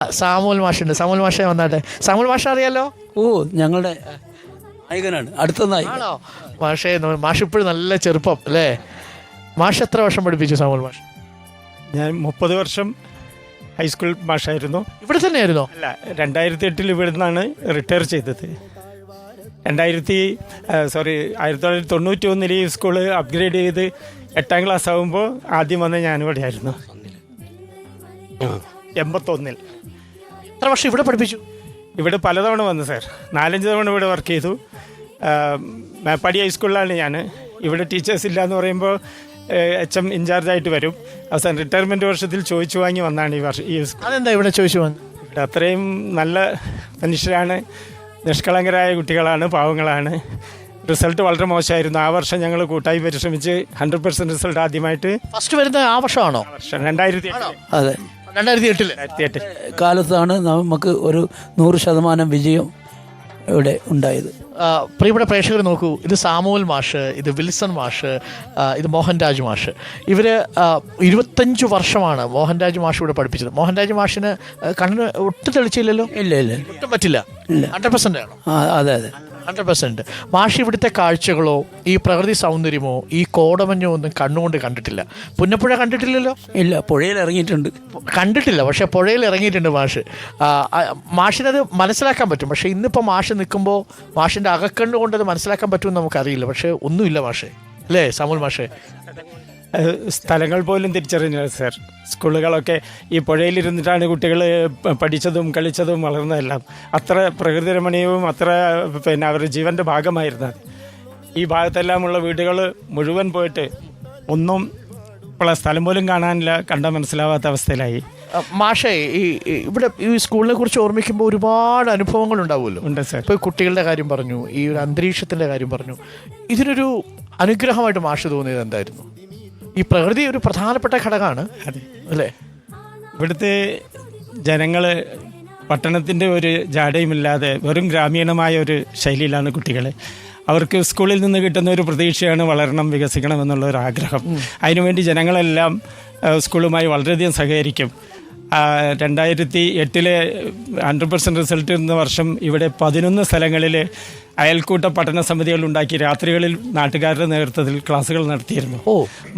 സാമുൽ മാഷുണ്ട്. സാമുൽ മാഷെ വന്നാട്ടെ. സാമുൽ മാഷ അറിയാലോ? ഓ, ഞങ്ങളുടെ നായകനാണ്. അടുത്ത നായകൻ. ആണോ? മാഷെ, മാഷ് ഇപ്പോഴും നല്ല ചെറുപ്പം അല്ലേ? മാഷ് എത്ര വർഷം പഠിപ്പിച്ചു സാമുൽ മാഷ്? ഞാൻ 30 വർഷം ഹൈസ്കൂൾ മാഷായിരുന്നു. ഇവിടെ തന്നെയായിരുന്നോ? അല്ല, 2008 ഇവിടെ നിന്നാണ് റിട്ടയർ ചെയ്തത്. 1991 ഈ സ്കൂള് അപ്ഗ്രേഡ് ചെയ്ത് 8ാം ക്ലാസ് ആകുമ്പോൾ ആദ്യം വന്ന ഞാനിവിടെ ആയിരുന്നു. 81 എത്ര വർഷം ഇവിടെ പഠിപ്പിച്ചു? ഇവിടെ പലതവണ വന്നു സാർ. 4-5 തവണ ഇവിടെ വർക്ക് ചെയ്തു. മേപ്പാടി ഹൈസ്കൂളിലാണ് ഞാൻ. ഇവിടെ ടീച്ചേഴ്സ് ഇല്ല എന്ന് പറയുമ്പോൾ HM ഇൻചാർജായിട്ട് വരും. അവസാനം റിട്ടയർമെൻറ്റ് വർഷത്തിൽ ചോദിച്ചു വാങ്ങി വന്നാണ് ഈ വർഷം. അതെന്താ ഇവിടെ ചോദിച്ചു വന്നു? ഇവിടെ അത്രയും നല്ല മനുഷ്യരാണ്, നിഷ്കളങ്കരായ കുട്ടികളാണ്, പാവങ്ങളാണ്. റിസൾട്ട് വളരെ മോശമായിരുന്നു. ആ വർഷം ഞങ്ങൾ കൂട്ടായി പരിശ്രമിച്ച് 100% റിസൾട്ട് ആദ്യമായിട്ട് ഫസ്റ്റ് വരുന്ന ആ വർഷമാണോ? വർഷം 2008. അതെ, 2008 കാലത്താണ് നമുക്ക് ഒരു 100% വിജയം ഇവിടെ ഉണ്ടായത്. പ്രിയപ്പെട്ട പ്രേക്ഷകർ നോക്കൂ, ഇത് സാമുവൽ മാഷ്, ഇത് വിൽസൺ മാഷ്, ഇത് മോഹൻരാജ് മാഷ്. ഇവർ 25 വർഷമാണ് മോഹൻരാജ് മാഷ് ഇവിടെ പഠിപ്പിച്ചത്. മോഹൻരാജ് മാഷിന് കണ്ണിന് ഒട്ടും തെളിച്ചില്ലല്ലോ? ഇല്ല ഇല്ല, ഒട്ടും പറ്റില്ല. 100% ആണോ? അതെ അതെ, 100%. മാഷ് ഇവിടുത്തെ കാഴ്ചകളോ ഈ പ്രകൃതി സൗന്ദര്യമോ ഈ കോടമഞ്ഞോ ഒന്നും കണ്ണുകൊണ്ട് കണ്ടിട്ടില്ല. പുന്നപ്പുഴ കണ്ടിട്ടില്ലല്ലോ? ഇല്ല, പുഴയിൽ ഇറങ്ങിയിട്ടുണ്ട്. കണ്ടിട്ടില്ല, പക്ഷേ പുഴയിൽ ഇറങ്ങിയിട്ടുണ്ട് മാഷ്. മാഷിനത് മനസ്സിലാക്കാൻ പറ്റും. പക്ഷേ ഇന്നിപ്പോൾ മാഷ് നിൽക്കുമ്പോൾ മാഷിൻ്റെ അകക്കണ്ണ് കൊണ്ടത് മനസ്സിലാക്കാൻ പറ്റുമെന്ന് നമുക്കറിയില്ല. പക്ഷേ ഒന്നുമില്ല മാഷേ, അല്ലേ സാമുൽ മാഷേ? സ്ഥലങ്ങൾ പോലും തിരിച്ചറിഞ്ഞില്ല സാർ. സ്കൂളുകളൊക്കെ ഈ പുഴയിലിരുന്നിട്ടാണ് കുട്ടികൾ പഠിച്ചതും കളിച്ചതും വളർന്നതെല്ലാം. അത്ര പ്രകൃതി രമണീയവും അത്ര അവരുടെ ജീവൻ്റെ ഭാഗമായിരുന്നത്. ഈ ഭാഗത്തെല്ലാമുള്ള വീടുകൾ മുഴുവൻ പോയിട്ട് ഒന്നും ഇപ്പോൾ സ്ഥലം പോലും കാണാനില്ല, കണ്ടാൽ മനസ്സിലാവാത്ത അവസ്ഥയിലായി. മാഷേ, ഇവിടെ ഈ സ്കൂളിനെ കുറിച്ച് ഓർമ്മിക്കുമ്പോൾ ഒരുപാട് അനുഭവങ്ങൾ ഉണ്ടാവുമല്ലോ? ഉണ്ട് സാർ. ഇപ്പോൾ കുട്ടികളുടെ കാര്യം പറഞ്ഞു, ഈ ഒരു അന്തരീക്ഷത്തിൻ്റെ കാര്യം പറഞ്ഞു. ഇതിനൊരു അനുഗ്രഹമായിട്ട് മാഷ് തോന്നിയത് എന്തായിരുന്നു? ഈ പ്രകൃതി ഒരു പ്രധാനപ്പെട്ട ഘടകമാണ് അല്ലേ? ഇവിടുത്തെ ജനങ്ങൾ പട്ടണത്തിൻ്റെ ഒരു ജാടയുമില്ലാതെ വെറും ഗ്രാമീണമായ ഒരു ശൈലിയിലാണ് കുട്ടികൾ. അവർക്ക് സ്കൂളിൽ നിന്ന് കിട്ടുന്ന ഒരു പ്രതീക്ഷയാണ് വളരണം, വികസിക്കണം എന്നുള്ള ഒരു ആഗ്രഹം. അതിനുവേണ്ടി ജനങ്ങളെല്ലാം സ്കൂളുമായി വളരെയധികം സഹകരിക്കും. 2008 100% റിസൾട്ട് എന്ന വർഷം ഇവിടെ 11 സ്ഥലങ്ങളിൽ അയൽക്കൂട്ട പഠന സമിതികൾ ഉണ്ടാക്കി രാത്രികളിൽ നാട്ടുകാരുടെ നേതൃത്വത്തിൽ ക്ലാസ്സുകൾ നടത്തിയിരുന്നു.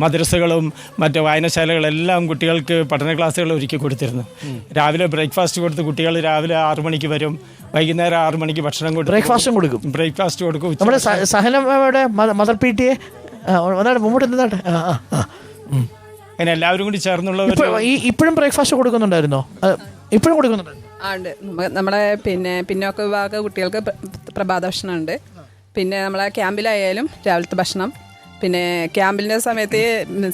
മദ്രസകളും മറ്റ് വായനശാലകളെല്ലാം കുട്ടികൾക്ക് പഠന ക്ലാസ്സുകൾ ഒരുക്കി കൊടുത്തിരുന്നു. രാവിലെ ബ്രേക്ക്ഫാസ്റ്റ് കൊടുത്ത് കുട്ടികൾ രാവിലെ 6 മണിക്ക് വരും, വൈകുന്നേരം 6 മണിക്ക് ഭക്ഷണം കൊടുക്കും, ബ്രേക്ക്ഫാസ്റ്റ് കൊടുക്കും. നമ്മുടെ സഹനയുടെ മദർ PTA മുമ്പോട്ട് എന്താണ് അങ്ങനെ എല്ലാവരും കൂടി ചേർന്നുള്ള ഇപ്പോഴും ബ്രേക്ക്ഫാസ്റ്റ് കൊടുക്കുന്നുണ്ടായിരുന്നോ? ഇപ്പോഴും കൊടുക്കുന്നുണ്ട്. ഉണ്ട്. നമ്മുടെ പിന്നോക്ക വിഭാഗ കുട്ടികൾക്ക് പ്രഭാത ഭക്ഷണമുണ്ട്. പിന്നെ നമ്മളെ ക്യാമ്പിലായാലും രാവിലത്തെ ഭക്ഷണം. പിന്നെ ക്യാമ്പിൻ്റെ സമയത്ത്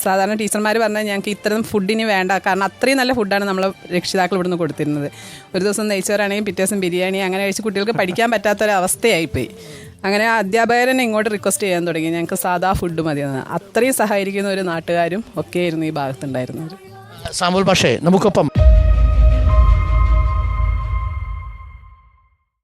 സാധാരണ ടീച്ചർമാർ പറഞ്ഞാൽ ഞങ്ങൾക്ക് ഇത്തരം ഫുഡിന് വേണ്ട, കാരണം അത്രയും നല്ല ഫുഡാണ് നമ്മൾ രക്ഷിതാക്കൾ ഇവിടുന്ന് കൊടുത്തിരുന്നത്. ഒരു ദിവസം നെയ്ച്ചോറാണെങ്കിൽ പിറ്റേ ദിവസം ബിരിയാണി, അങ്ങനെ കഴിച്ച് കുട്ടികൾക്ക് പഠിക്കാൻ പറ്റാത്തൊരവസ്ഥയായിപ്പോയി. അങ്ങനെ അധ്യാപകരെന്നെ ഇങ്ങോട്ട് റിക്വസ്റ്റ് ചെയ്യാൻ തുടങ്ങി, ഞങ്ങൾക്ക് സാധാ ഫുഡ് മതിയെന്ന്. അത്രയും സഹായിക്കുന്ന ഒരു നാട്ടുകാരും ഒക്കെ ആയിരുന്നു ഈ ഭാഗത്തുണ്ടായിരുന്നത്. സാമുൽ മാഷേ, നമുക്കൊപ്പം